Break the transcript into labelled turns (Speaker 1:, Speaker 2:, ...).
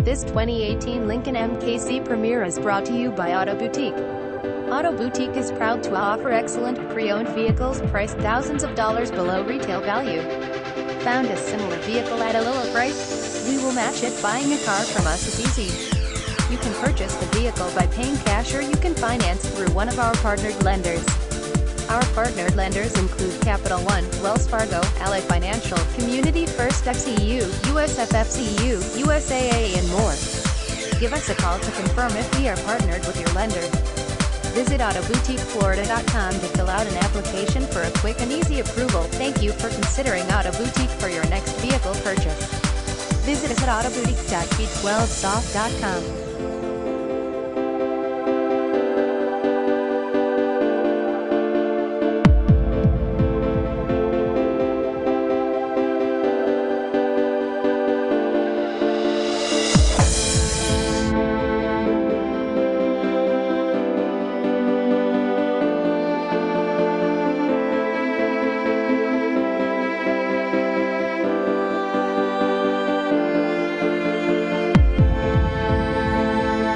Speaker 1: This 2018 Lincoln MKC Premiere is brought to you by Auto Boutique. Auto Boutique is proud to offer excellent pre-owned vehicles priced thousands of dollars below retail value. Found a similar vehicle at a lower price? We will match it. Buying a car from us is easy. You can purchase the vehicle by paying cash, or you can finance through one of our partnered lenders. Our partnered lenders include Capital One, Wells Fargo, Ally Financial, Community First FCU, USFFCU, USAA, and more. Give us a call to confirm if we are partnered with your lender. Visit AutoBoutiqueFlorida.com to fill out an application for a quick and easy approval. Thank you for considering Auto Boutique for your next vehicle purchase. Visit us at autoboutique.b12soft.com.